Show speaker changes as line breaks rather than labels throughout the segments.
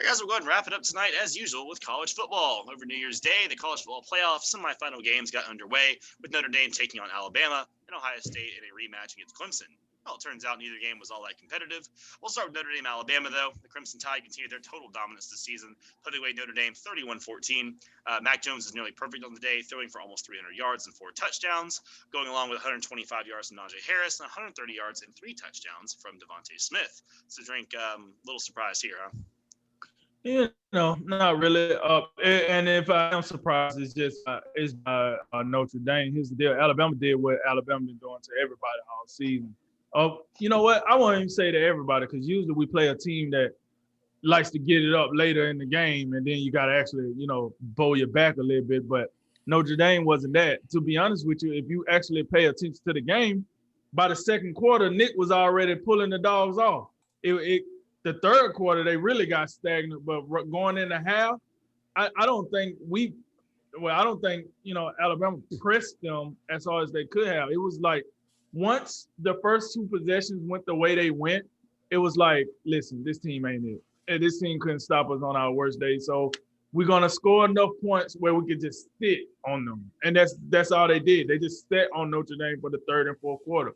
All right, guys, we'll go ahead and wrap it up tonight, as usual, with college football. Over New Year's Day, the college football playoff semifinal games got underway, with Notre Dame taking on Alabama and Ohio State in a rematch against Clemson. Well, it turns out neither game was all that competitive. We'll start with Notre Dame, Alabama, though. The Crimson Tide continued their total dominance this season, putting away Notre Dame 31-14. Mac Jones is nearly perfect on the day, throwing for almost 300 yards and 4 touchdowns, going along with 125 yards from Najee Harris and 130 yards and 3 touchdowns from Devontae Smith. So, Drink, little surprise here, huh?
Not really. And if I am surprised, it's just Notre Dame. Here's the deal: Alabama did what Alabama been doing to everybody all season. You know what? I won't even say to everybody, because usually we play a team that likes to get it up later in the game, and then you got to actually, bow your back a little bit. But Notre Dame wasn't that. To be honest with you, if you actually pay attention to the game, by the second quarter, Nick was already pulling the dogs off. The third quarter, they really got stagnant. But going into half, I don't think Alabama pressed them as hard as they could have. It was like once the first 2 possessions went the way they went, it was like, listen, this team ain't it. And this team couldn't stop us on our worst day. So we're going to score enough points where we could just sit on them. And that's all they did. They just sat on Notre Dame for the third and fourth quarter.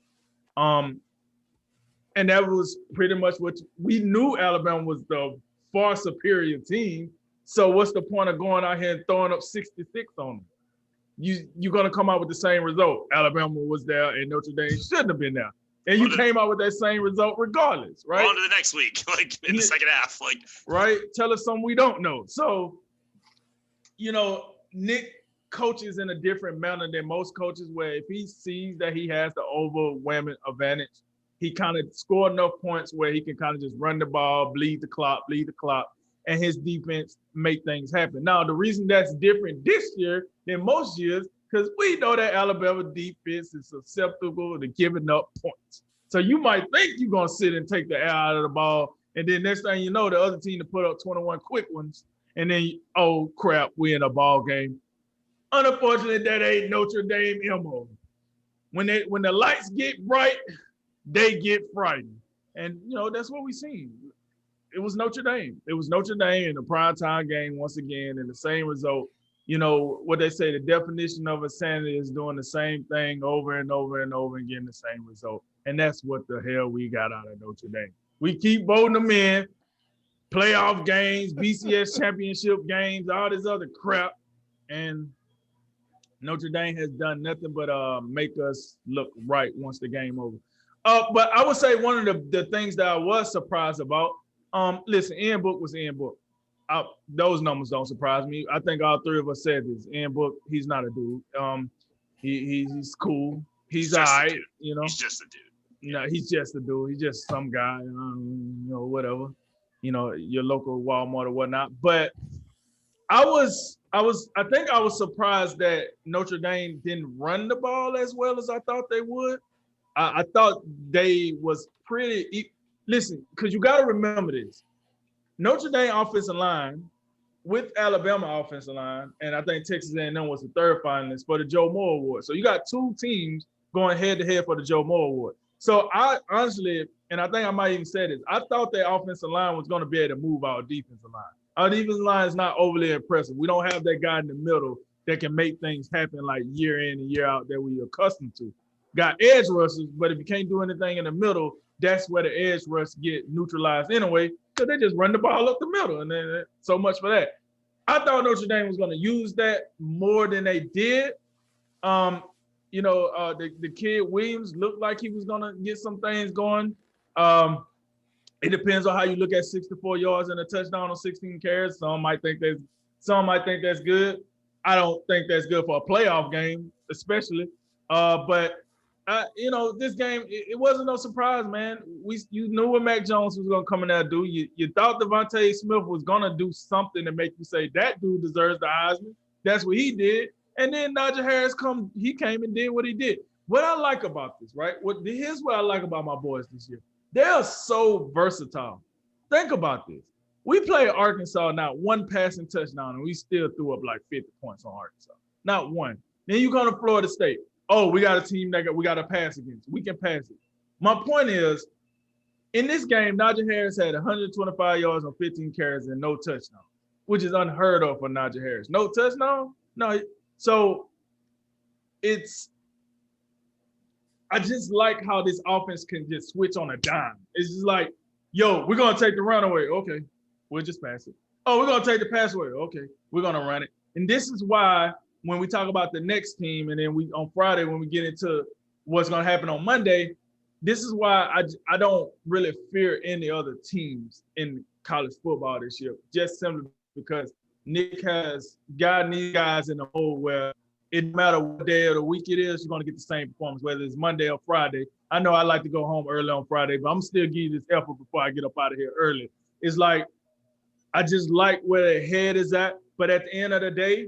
And that was pretty much what we knew. Alabama was the far superior team. So what's the point of going out here and throwing up 66 on them? You're going to come out with the same result. Alabama was there and Notre Dame shouldn't have been there. And you came out with that same result regardless, right?
On to the next week, in the second half.
Right? Tell us something we don't know. So, Nick coaches in a different manner than most coaches, where if he sees that he has the overwhelming advantage, he kind of score enough points where he can kind of just run the ball, bleed the clock, and his defense make things happen. Now, the reason that's different this year than most years, because we know that Alabama defense is susceptible to giving up points. So you might think you're going to sit and take the air out of the ball, and then next thing you know, the other team to put up 21 quick ones, and then, oh, crap, we in a ball game. Unfortunately, that ain't Notre Dame MO. When the lights get bright, they get frightened. And, that's what we seen. It was Notre Dame. It was Notre Dame in the primetime game once again, and the same result. What they say, the definition of insanity is doing the same thing over and over and over and getting the same result. And that's what the hell we got out of Notre Dame. We keep voting them in, playoff games, BCS championship games, all this other crap. And Notre Dame has done nothing but make us look right once the game over. But I would say one of the things that I was surprised about, listen, Ian Book was Ian Book. Those numbers don't surprise me. I think all 3 of us said this. Ian Book, he's not a dude. He's cool. He's all right,
He's just a dude.
No, he's just a dude. He's just some guy, whatever. Your local Walmart or whatnot. But I think I was surprised that Notre Dame didn't run the ball as well as I thought they would. I thought they was pretty. Listen, because you got to remember this. Notre Dame offensive line with Alabama offensive line, and I think Texas A&M was the third finalist for the Joe Moore Award. So you got 2 teams going head-to-head for the Joe Moore Award. So I honestly, and I think I might even say this, I thought that offensive line was going to be able to move our defensive line. Our defensive line is not overly impressive. We don't have that guy in the middle that can make things happen like year in and year out that we're accustomed to. Got edge rushers, but if you can't do anything in the middle, that's where the edge rush get neutralized anyway, because they just run the ball up the middle, and then so much for that. I thought Notre Dame was going to use that more than they did. The kid Williams looked like he was going to get some things going. It depends on how you look at 64 yards and a touchdown on 16 carries. Some might think that's good. I don't think that's good for a playoff game, especially. This game, it wasn't no surprise, man. You knew what Mac Jones was going to come in there and do. You thought Devontae Smith was going to do something to make you say, that dude deserves the Heisman. That's what he did. And then Najee Harris came and did what he did. What I like about this, right? Here's what I like about my boys this year. They are so versatile. Think about this. We played Arkansas, not one passing touchdown, and we still threw up like 50 points on Arkansas. Not one. Then you go to Florida State. Oh, we got a team that we got to pass against. We can pass it. My point is, In this game, Najee Harris had 125 yards on 15 carries and no touchdown, which is unheard of for Najee Harris. No touchdown? No. So it's I just like how this offense can just switch on a dime. It's just like, yo, we're gonna take the run away. Okay, we'll just pass it. Oh, we're gonna take the pass away. Okay, we're gonna run it. And this is why when we talk about the next team, and then we on Friday when we get into what's gonna happen on Monday, this is why I don't really fear any other teams in college football this year, just simply because Nick has gotten these guys in the hole where it no matter what day of the week it is, you're going to get the same performance, whether it's Monday or Friday. I know I like to go home early on Friday, but I'm still giving this effort before I get up out of here early. It's like, I just like where their head is at. But at the end of the day,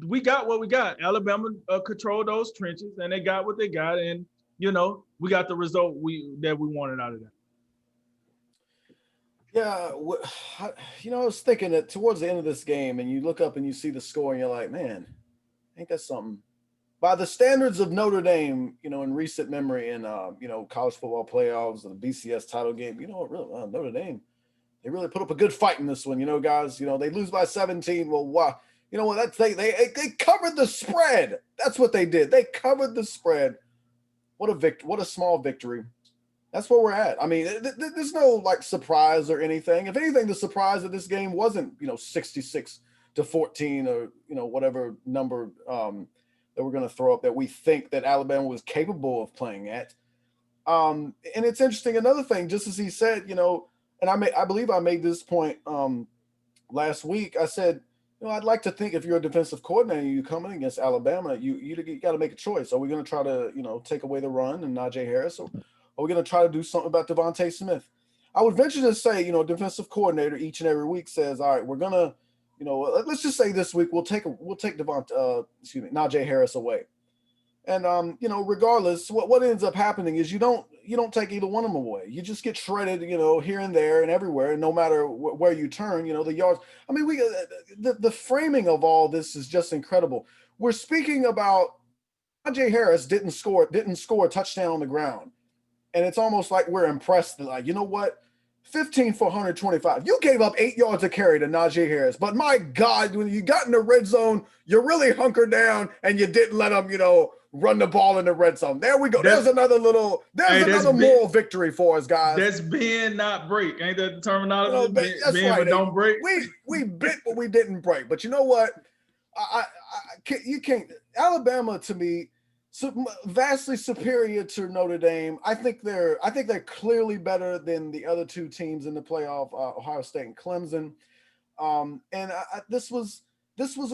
we got what we got. Alabama controlled those trenches, and they got what they got. And, you know, we got the result that we wanted out of that.
Yeah, I was thinking that towards the end of this game, and you look up and you see the score, and you're like, man, ain't that something? By the standards of Notre Dame, in recent memory in, college football playoffs and the BCS title game, really, Notre Dame, they really put up a good fight in this one, guys. They lose by 17. Well, wow. You know what? They covered the spread. That's what they did. They covered the spread. What a small victory. That's where we're at. I mean, there's no surprise or anything. If anything, the surprise of this game wasn't 66-14 or whatever number that we're going to throw up that we think that Alabama was capable of playing at. And it's interesting. Another thing, just as he said, and I believe I made this point last week. I said, I'd like to think if you're a defensive coordinator, you coming against Alabama, you got to make a choice. Are we going to try to take away the run and Najee Harris, or are we going to try to do something about Devontae Smith? I would venture to say, defensive coordinator each and every week says, all right, we're going to, let's just say this week we'll take Najee Harris away. And regardless, what ends up happening is you don't take either one of them away. You just get shredded, here and there and everywhere. And no matter where you turn, the yards. I mean, the framing of all this is just incredible. We're speaking about Najee Harris didn't score a touchdown on the ground. And it's almost like we're impressed. Like, you know what? 15 for 125. You gave up 8 yards a carry to Najee Harris. But my God, when you got in the red zone, you really hunkered down and you didn't let them, run the ball in the red zone. There we go. There's another moral victory for us, guys.
That's bend, not break. Ain't that the terminology?
That's
bend,
right.
But don't break.
We bit, but we didn't break. But you know what? You can't. Alabama, to me, vastly superior to Notre Dame. I think they're clearly better than the other two teams in the playoff, Ohio State and Clemson. This was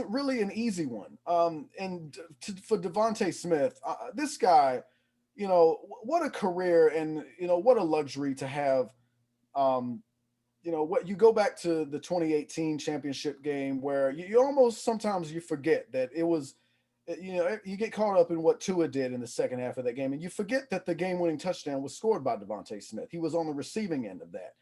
really an easy one. For Devontae Smith, this guy, what a career and what a luxury to have. What you go back to the 2018 championship game where you almost sometimes you forget that it was. You get caught up in what Tua did in the second half of that game, and you forget that the game-winning touchdown was scored by Devontae Smith. He was on the receiving end of that.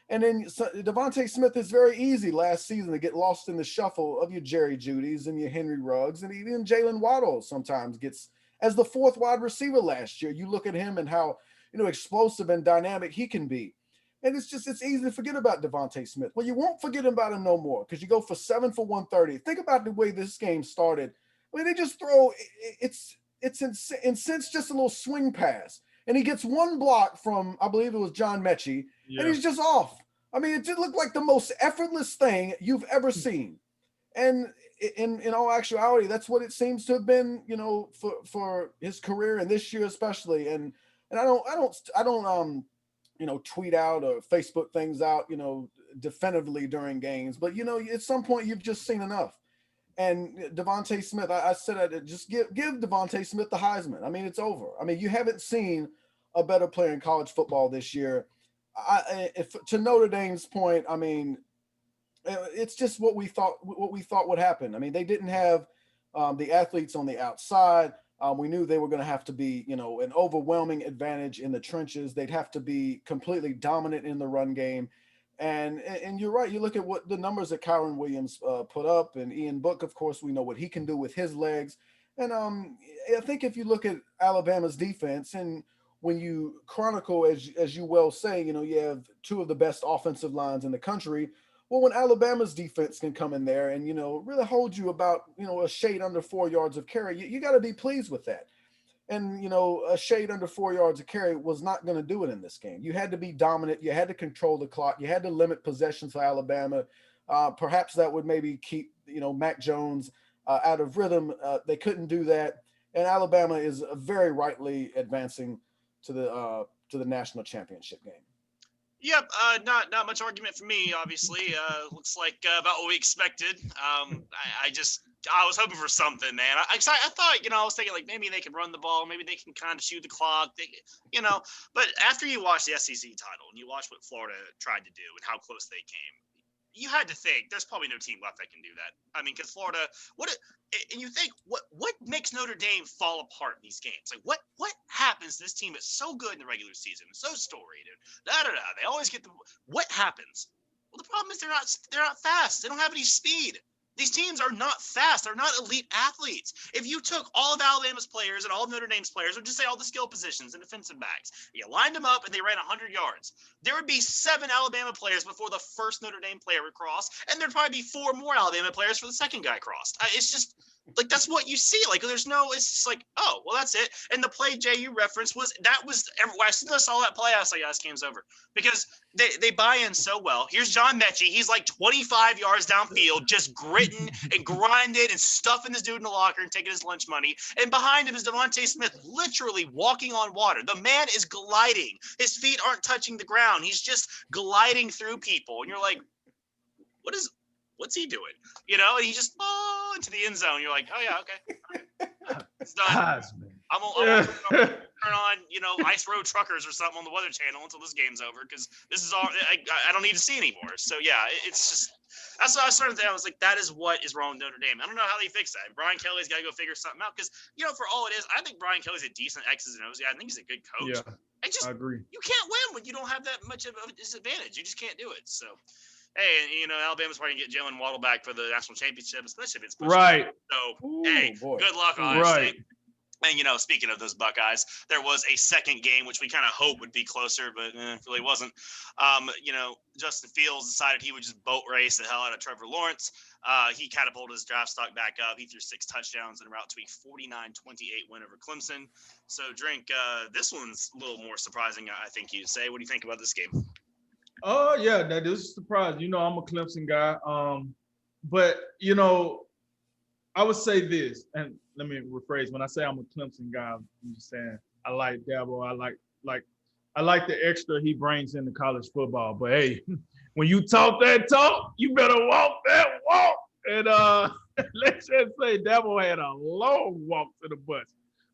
And then Devontae Smith is very easy last season to get lost in the shuffle of your Jerry Judys and your Henry Ruggs, and even Jalen Waddle sometimes gets as the fourth wide receiver last year. You look at him and how explosive and dynamic he can be. And it's easy to forget about Devontae Smith. Well, you won't forget about him no more because you go for 7 for 130. Think about the way this game started. I mean, they just throw it's incensed just a little swing pass, and he gets one block from I believe it was John Mechie, and he's just off. I mean, it did look like the most effortless thing you've ever seen, and in all actuality, that's what it seems to have been, for his career and this year especially. And I don't tweet out or Facebook things out, definitively during games, but at some point you've just seen enough. And Devontae Smith, I said, just give Devontae Smith the Heisman. I mean, it's over. I mean, you haven't seen a better player in college football this year. To Notre Dame's point, I mean, it's just what we thought would happen. I mean, they didn't have the athletes on the outside. We knew they were going to have to be, an overwhelming advantage in the trenches. They'd have to be completely dominant in the run game. And you're right. You look at what the numbers that Kyron Williams put up, and Ian Book, of course, we know what he can do with his legs. And I think if you look at Alabama's defense, and when you chronicle, as you well say, you have two of the best offensive lines in the country. Well, when Alabama's defense can come in there and, really hold you about, a shade under 4 yards of carry, you got to be pleased with that. And, a shade under 4 yards of carry was not going to do it in this game. You had to be dominant. You had to control the clock. You had to limit possessions for Alabama. Perhaps that would maybe keep, Mac Jones out of rhythm. They couldn't do that. And Alabama is very rightly advancing to the national championship game.
Yep, not much argument for me. Obviously, looks like about what we expected. I was hoping for something, man. I thought, I was thinking like maybe they can run the ball, maybe they can kind of shoot the clock, But after you watch the SEC title and you watch what Florida tried to do and how close they came, you had to think there's probably no team left that can do that. I mean, because Florida, and you think what makes Notre Dame fall apart in these games? Like what happens to this team that's so good in the regular season, so storied, and They always get what happens? Well, the problem is they're not fast. They don't have any speed. These teams are not fast. They're not elite athletes. If you took all of Alabama's players and all of Notre Dame's players, or just say all the skill positions and defensive backs, you lined them up and they ran 100 yards, there would be 7 Alabama players before the first Notre Dame player would cross, and there'd probably be 4 more Alabama players for the second guy crossed. It's just like that's what you see. Like it's just like, oh, well, that's it. And the play Jay you referenced as soon as I saw that play, I was like, yeah, this game's over. Because they buy in so well. Here's John Mechie. He's like 25 yards downfield, just gritting and grinding and stuffing this dude in the locker and taking his lunch money. And behind him is Devontae Smith, literally walking on water. The man is gliding. His feet aren't touching the ground. He's just gliding through people. And you're like, what's he doing? And he just into the end zone. You're like, oh yeah, okay. It's done. I'm gonna turn on, Ice Road Truckers or something on the Weather Channel until this game's over, because this is all I don't need to see anymore. So yeah, it's just that's what I started there. I was like, that is what is wrong with Notre Dame. I don't know how they fix that. Brian Kelly's got to go figure something out, because for all it is, I think Brian Kelly's a decent X's and O's guy. I think he's a good coach.
Yeah, I agree.
You can't win when you don't have that much of a disadvantage. You just can't do it. So. Hey, Alabama's probably going to get Jalen Waddle back for the national championship, especially if it's pushed
right.
Back. So, good luck, Ohio
State.
And, speaking of those Buckeyes, there was a second game, which we kind of hoped would be closer, but it really wasn't. Justin Fields decided he would just boat race the hell out of Trevor Lawrence. He catapulted his draft stock back up. He threw 6 touchdowns en route to a 49-28 win over Clemson. So, Drink, this one's a little more surprising, I think you'd say. What do you think about this game?
Oh, yeah, that is a surprise. I'm a Clemson guy. But, I would say this, and let me rephrase. When I say I'm a Clemson guy, I'm just saying I like Dabo. I like the extra he brings into college football. But, hey, when you talk that talk, you better walk that walk. And let's just say Dabo had a long walk to the bus.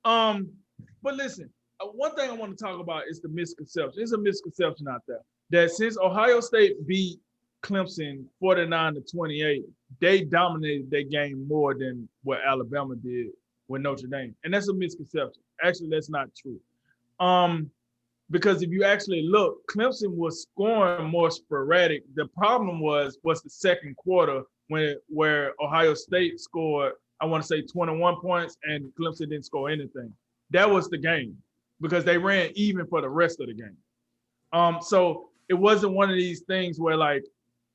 But listen, one thing I want to talk about is the misconception. There's a misconception out there that since Ohio State beat Clemson 49-28, they dominated their game more than what Alabama did with Notre Dame. And that's a misconception. Actually, that's not true. Because if you actually look, Clemson was scoring more sporadic. The problem was the second quarter where Ohio State scored, I want to say 21 points, and Clemson didn't score anything. That was the game because they ran even for the rest of the game. So it wasn't one of these things where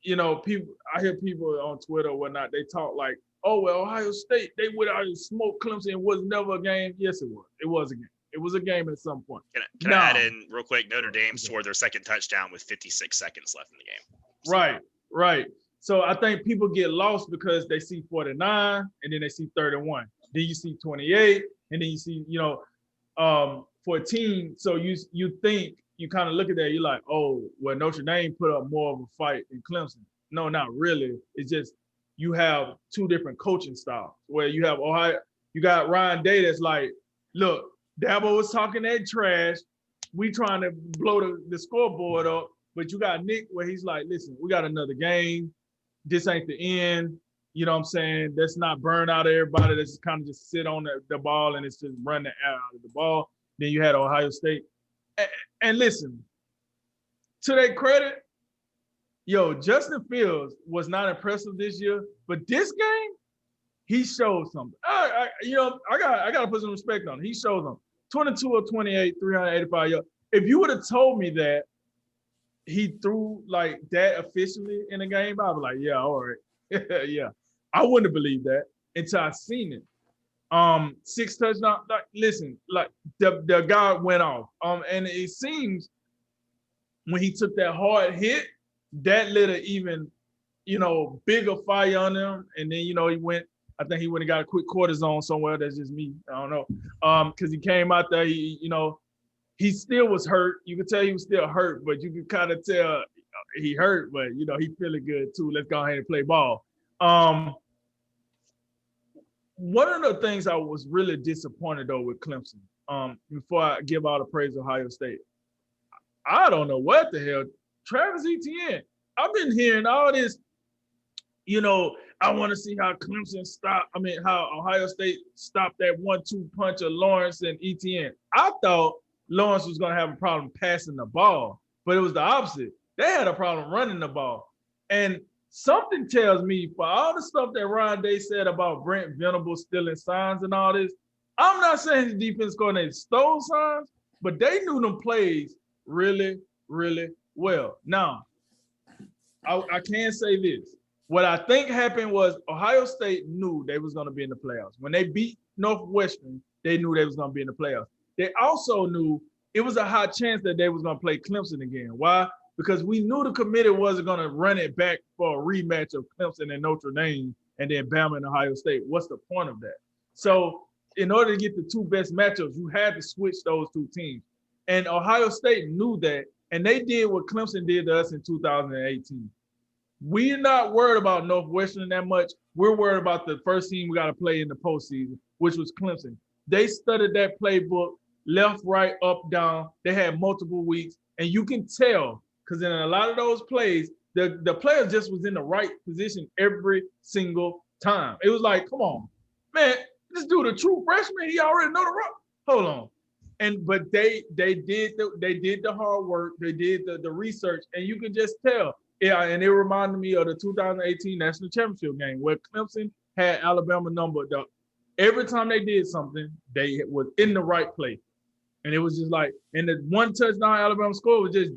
people, I hear people on Twitter or whatnot, they talk like, oh, well, Ohio State, they would out and smoke Clemson. It was never a game. Yes, it was. It was a game. It was a game at some point.
Can I add in real quick? Notre Dame scored their second touchdown with 56 seconds left in the game.
So. Right. So I think people get lost because they see 49 and then they see 31. Then you see 28 and then you see, 14. So you think, you kind of look at that, you're like, oh, well, Notre Dame put up more of a fight than Clemson. No, not really. It's just you have two different coaching styles where you have Ohio, you got Ryan Day that's like, look, Dabo was talking that trash. We trying to blow the scoreboard up, but you got Nick where he's like, listen, we got another game. This ain't the end. You know what I'm saying? Let's not burn out everybody. Let's kind of just sit on the ball and it's just run the air out of the ball. Then you had Ohio State. And listen, to their credit, Justin Fields was not impressive this year, but this game, he showed something. I got to put some respect on him. He showed them. 22 or 28, 385 yards. If you would have told me that he threw like that efficiently in the game, I was like, yeah, all right. Yeah. I wouldn't have believed that until I seen it. 6 touchdowns. Like, listen, like the guy went off. And it seems when he took that hard hit, that lit an even, bigger fire on him. And then, I think he went and got a quick cortisone somewhere. That's just me. I don't know. Because he came out there, he still was hurt. You could tell he was still hurt, but you could kind of tell he hurt, but he feeling good too. Let's go ahead and play ball. One of the things I was really disappointed though with Clemson, before I give all the praise to Ohio State, I don't know what the hell. Travis Etienne, I've been hearing all this, I want to see how how Ohio State stopped that 1-2 punch of Lawrence and Etienne. I thought Lawrence was going to have a problem passing the ball, but it was the opposite. They had a problem running the ball. And something tells me, for all the stuff that Ryan Day said about Brent Venables stealing signs and all this, I'm not saying the defense coordinator stole signs, but they knew them plays really, really well. Now, I can say this. What I think happened was Ohio State knew they was going to be in the playoffs. When they beat Northwestern, they knew they was going to be in the playoffs. They also knew it was a high chance that they was going to play Clemson again. Why? Because we knew the committee wasn't going to run it back for a rematch of Clemson and Notre Dame and then Bama and Ohio State. What's the point of that? So in order to get the two best matchups, you had to switch those two teams. And Ohio State knew that, and they did what Clemson did to us in 2018. We're not worried about Northwestern that much. We're worried about the first team we got to play in the postseason, which was Clemson. They studied that playbook, left, right, up, down. They had multiple weeks, and you can tell because in a lot of those plays, the player just was in the right position every single time. It was like, come on, man, this dude a true freshman. He already know the route. Hold on. But they did the hard work. They did the research, and you can just tell. Yeah, and it reminded me of the 2018 National Championship game where Clemson had Alabama number. Every time they did something, they was in the right place. And it was just like, and the one touchdown Alabama score was just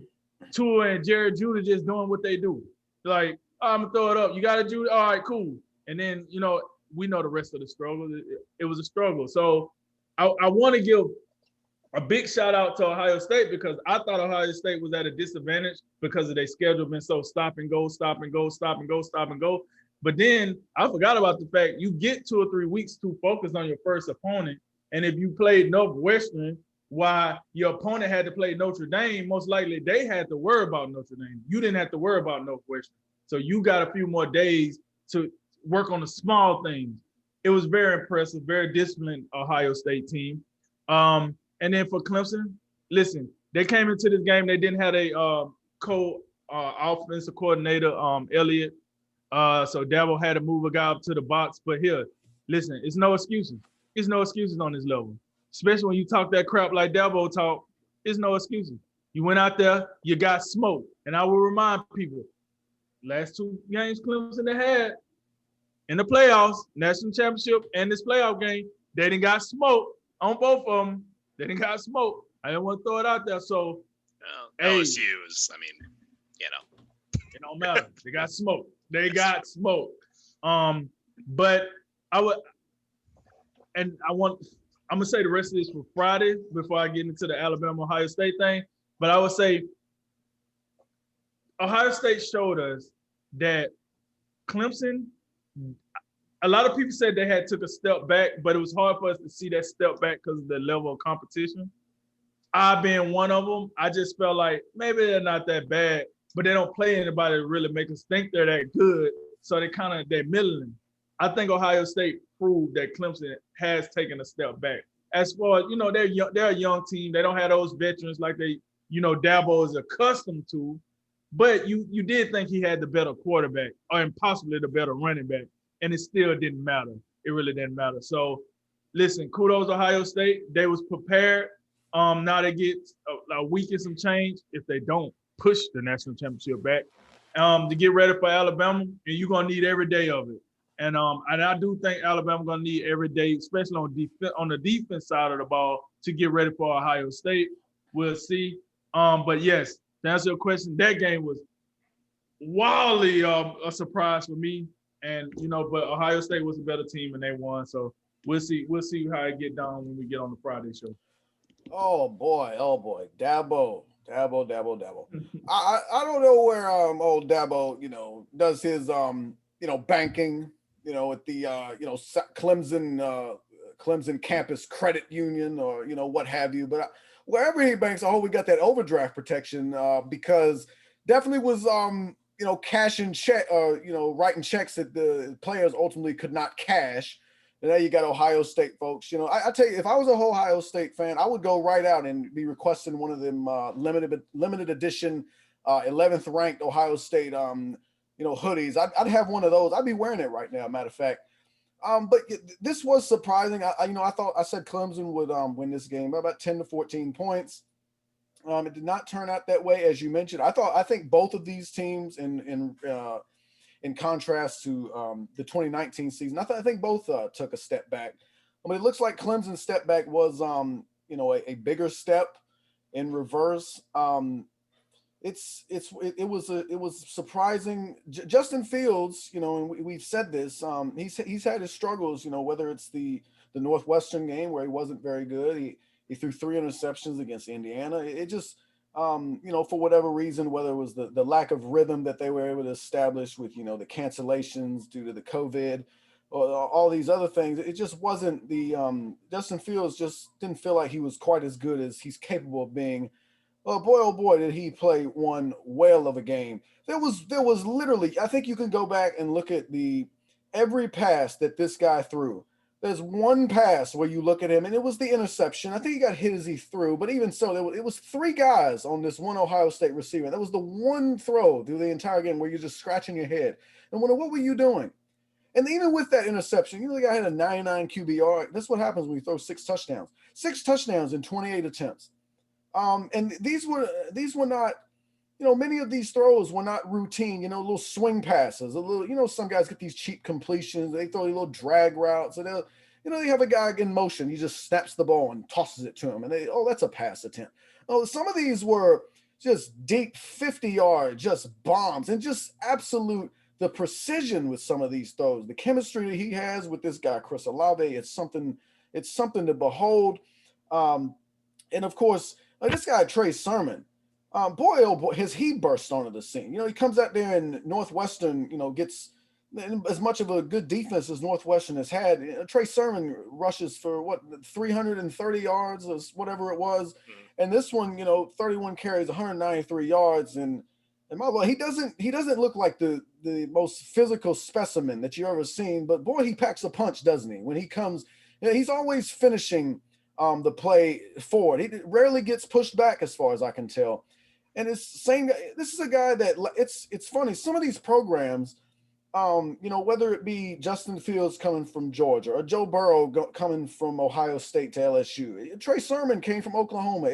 Tua and Jared Judah just doing what they do. Like, I'm going to throw it up. You got to do it? All right, cool. And then, we know the rest of the struggle. It was a struggle. So I want to give a big shout out to Ohio State because I thought Ohio State was at a disadvantage because of their schedule been so stop and go. But then I forgot about the fact you get 2 or 3 weeks to focus on your first opponent. And if you played Northwestern, while your opponent had to play Notre Dame, most likely they had to worry about Notre Dame. You didn't have to worry about Northwestern. So you got a few more days to work on the small things. It was very impressive, very disciplined Ohio State team. And then for Clemson, listen, they came into this game. They didn't have a offensive coordinator, Elliott. So Dabo had to move a guy up to the box. But here, listen, it's no excuses. It's no excuses on this level. Especially when you talk that crap like Dabo talk, it's no excuses. You went out there, you got smoked. And I will remind people, last 2 games Clemson they had in the playoffs, national championship and this playoff game, they didn't got smoked on both of them. They didn't got smoked. I didn't want to throw it out there. So,
LSU is,
it don't matter. They got smoked. They got smoked. But I'm gonna say the rest of this for Friday before I get into the Alabama Ohio State thing. But I would say Ohio State showed us that Clemson. A lot of people said they had took a step back, but it was hard for us to see that step back because of the level of competition. I being one of them, I just felt like maybe they're not that bad, but they don't play anybody to really make us think they're that good. So they're middling. I think Ohio State proved that Clemson has taken a step back. As far as, they're a young team. They don't have those veterans like Dabo is accustomed to, but you did think he had the better quarterback and possibly the better running back. And it still didn't matter. It really didn't matter. So, listen, kudos Ohio State. They was prepared. Now they get a week and some change if they don't push the national championship back to get ready for Alabama. And you're going to need every day of it. And I do think Alabama going to need every day, especially on the defense side of the ball, to get ready for Ohio State. We'll see. But yes, to answer your question, that game was wildly a surprise for me. And but Ohio State was a better team and they won. So we'll see how it get down when we get on the Friday show.
Oh boy, Dabo. I don't know where old Dabo does his banking at the Clemson campus credit union or what have you, but wherever he banks, I hope we got that overdraft protection because definitely was cashing check writing checks that the players ultimately could not cash. And there you got Ohio State folks. I tell you, if I was a Ohio State fan, I would go right out and be requesting one of them limited edition 11th ranked Ohio State hoodies. I'd have one of those. I'd be wearing it right now, matter of fact. But this was surprising. I said Clemson would win this game by about 10 to 14 points. It did not turn out that way, as you mentioned. I think both of these teams in contrast to the 2019 season, I think both took a step back. But it looks like Clemson's step back was a bigger step in reverse. It was surprising. Justin Fields, and we've said this. He's had his struggles. Whether it's the Northwestern game where he wasn't very good. He threw 3 interceptions against Indiana. It just for whatever reason, whether it was the lack of rhythm that they were able to establish with the cancellations due to the COVID or all these other things, it just wasn't the Justin Fields just didn't feel like he was quite as good as he's capable of being. Oh boy, did he play one whale of a game. There was literally, I think you can go back and look at every pass that this guy threw. There's one pass where you look at him, and it was the interception. I think he got hit as he threw, but even so, it was 3 guys on this one Ohio State receiver. That was the one throw through the entire game where you're just scratching your head and wondering, what were you doing? And even with that interception, the guy had a 99 QBR. That's what happens when you throw 6 touchdowns. 6 touchdowns in 28 attempts. And these were not, many of these throws were not routine, little swing passes, a little, some guys get these cheap completions. They throw little drag routes and they have a guy in motion. He just snaps the ball and tosses it to him. And that's a pass attempt. Oh, some of these were just deep 50-yard, just bombs and just absolute, the precision with some of these throws, the chemistry that he has with this guy, Chris Olave, it's something to behold. And of course, this guy, Trey Sermon, boy, has he burst onto the scene. He comes out there and Northwestern, gets as much of a good defense as Northwestern has had. Trey Sermon rushes for 330 yards or whatever it was. And this one, 31 carries, 193 yards. And my boy, he doesn't look like the most physical specimen that you ever seen, but boy, he packs a punch, doesn't he? When he comes, he's always finishing the play forward. He rarely gets pushed back, as far as I can tell. And this is a guy that it's funny. Some of these programs, whether it be Justin Fields coming from Georgia or Joe Burrow coming from Ohio State to LSU, Trey Sermon came from Oklahoma.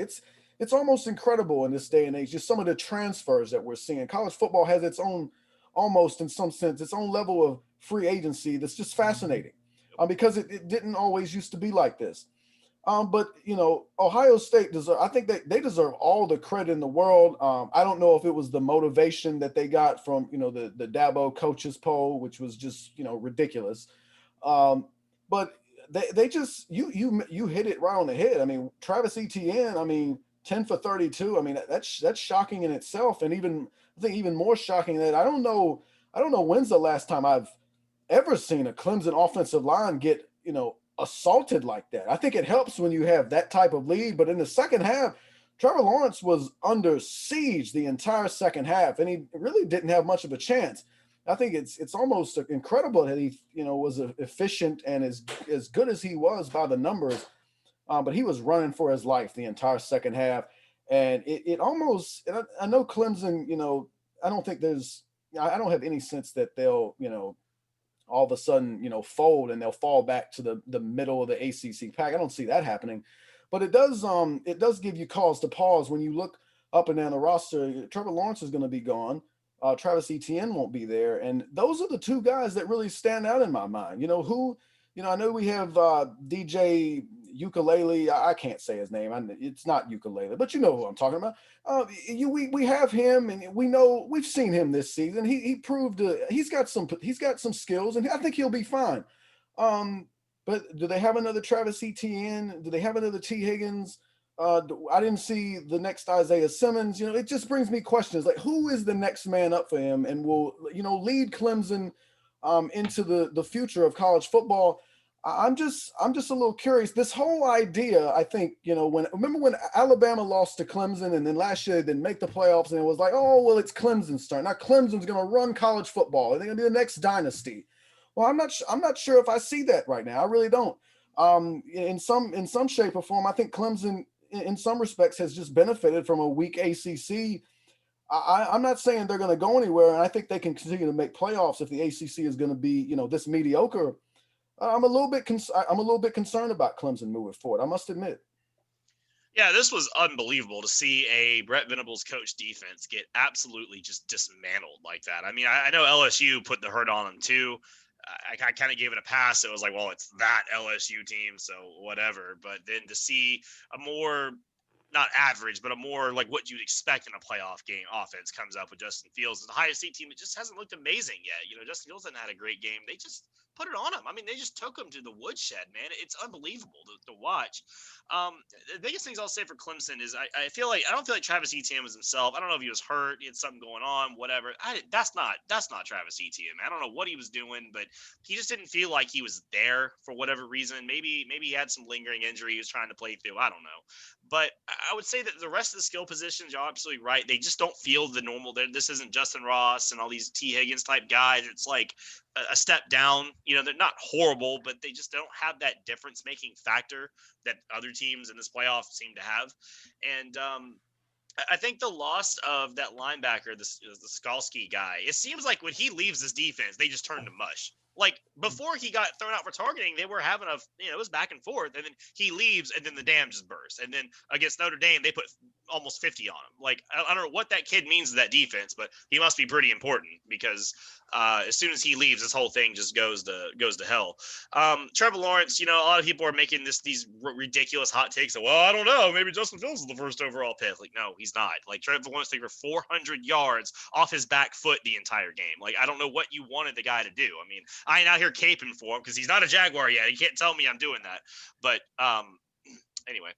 It's almost incredible in this day and age, just some of the transfers that we're seeing. College football has its own, almost in some sense, its own level of free agency that's just fascinating because it didn't always used to be like this. But Ohio State I think they deserve all the credit in the world. I don't know if it was the motivation that they got from the Dabo coaches poll, which was just ridiculous. But they just you hit it right on the head. I mean, Travis Etienne, 10 for 32. I mean, that's shocking in itself, and I think even more shocking that I don't know when's the last time I've ever seen a Clemson offensive line get assaulted like that. I think it helps when you have that type of lead, but in the second half, Trevor Lawrence was under siege the entire second half, and he really didn't have much of a chance. I think it's almost incredible that he was efficient and as good as he was by the numbers, but he was running for his life the entire second half, and it almost. And I know Clemson, I don't have any sense that they'll all of a sudden, fold and they'll fall back to the middle of the ACC pack. I don't see that happening, but it does give you cause to pause when you look up and down the roster. Trevor Lawrence is going to be gone. Travis Etienne won't be there. And those are the 2 guys that really stand out in my mind. I know we have DJ ukulele. I can't say his name. It's not ukulele, but you know who I'm talking about. We have him, and we've seen him this season. He proved he's got some skills, and I think he'll be fine. But do they have another Travis Etienne? Do they have another T. Higgins? I didn't see the next Isaiah Simmons. It just brings me questions like, who is the next man up for him and will lead Clemson into the future of college football? I'm just a little curious. This whole idea, I think, remember when Alabama lost to Clemson, and then last year they didn't make the playoffs, and it was like, oh well, it's Clemson's turn. Now Clemson's going to run college football. They're going to be the next dynasty. Well, I'm not sure if I see that right now. I really don't. In some shape or form, I think Clemson, in some respects, has just benefited from a weak ACC. I'm not saying they're going to go anywhere, and I think they can continue to make playoffs if the ACC is going to be, this mediocre. I'm a little bit concerned about Clemson moving forward, I must admit.
Yeah, this was unbelievable to see a Brett Venables coach defense get absolutely just dismantled like that. I mean, I know LSU put the hurt on them too. I kind of gave it a pass. It was like, well, it's that LSU team, so whatever. But then to see a more, not average, but a more like what you'd expect in a playoff game offense comes up with Justin Fields. The Ohio State team, it just hasn't looked amazing yet. Justin Fields hasn't had a great game. They just put it on him. I mean, they just took him to the woodshed, man. It's unbelievable to watch. The biggest things I'll say for Clemson is I don't feel like Travis Etienne was himself. I don't know if he was hurt, he had something going on, whatever. That's not Travis Etienne. I don't know what he was doing, but he just didn't feel like he was there for whatever reason. Maybe he had some lingering injury he was trying to play through. I don't know. But I would say that the rest of the skill positions, you're absolutely right. They just don't feel the normal. This isn't Justin Ross and all these T. Higgins type guys. It's like a step down. They're not horrible, but they just don't have that difference-making factor that other teams in this playoff seem to have. And I think the loss of that linebacker, the Skalski guy, it seems like when he leaves this defense, they just turn to mush. Like before he got thrown out for targeting, they were having it was back and forth, and then he leaves, and then the dam just bursts. And then against Notre Dame, they put almost 50 on him. Like I don't know what that kid means to that defense, but he must be pretty important because as soon as he leaves, this whole thing just goes to hell. Trevor Lawrence, a lot of people are making these ridiculous hot takes. Well, I don't know, maybe Justin Fields is the first overall pick. Like, no, he's not. Like Trevor Lawrence threw for 400 yards off his back foot the entire game. Like, I don't know what you wanted the guy to do. I mean, I ain't out here caping for him because he's not a Jaguar yet. He can't tell me I'm doing that. But anyway,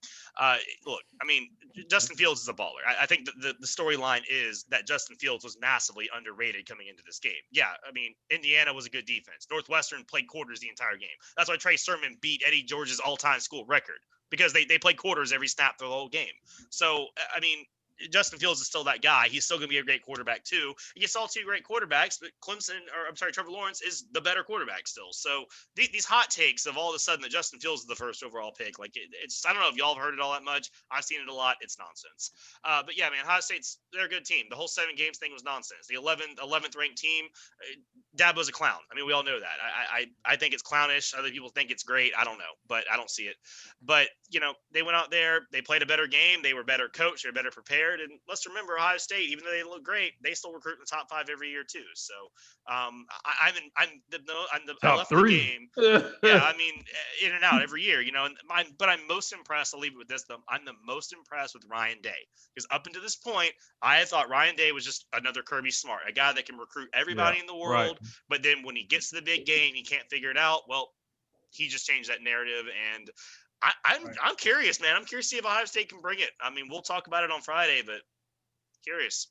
look, I mean, Justin Fields is a baller. I think the storyline is that Justin Fields was massively underrated coming into this game. Yeah, I mean, Indiana was a good defense. Northwestern played quarters the entire game. That's why Trey Sermon beat Eddie George's all-time school record because they played quarters every snap through the whole game. So, I mean, Justin Fields is still that guy. He's still going to be a great quarterback too. You saw two great quarterbacks, but Trevor Lawrence is the better quarterback still. So these hot takes of all of a sudden that Justin Fields is the first overall pick, like it's I don't know if y'all have heard it all that much. I've seen it a lot. It's nonsense. But yeah, man, Ohio State's they're a good team. The whole 7 games thing was nonsense. The 11th ranked team, Dabo's a clown. I mean, we all know that. I think it's clownish. Other people think it's great. I don't know, but I don't see it. But they went out there, they played a better game, they were better coached, they were better prepared. And let's remember, Ohio State, even though they look great, they still recruit in the top 5 every year too. So I'm the
top 3
game. Yeah, I mean, in and out every year, but I'm most impressed. I'll leave it with this though. I'm the most impressed with Ryan Day because up until this point, I thought Ryan Day was just another Kirby Smart, a guy that can recruit everybody in the world. Right. But then when he gets to the big game, he can't figure it out. Well, he just changed that narrative, and I'm curious, man. I'm curious to see if Ohio State can bring it. I mean, we'll talk about it on Friday, but curious.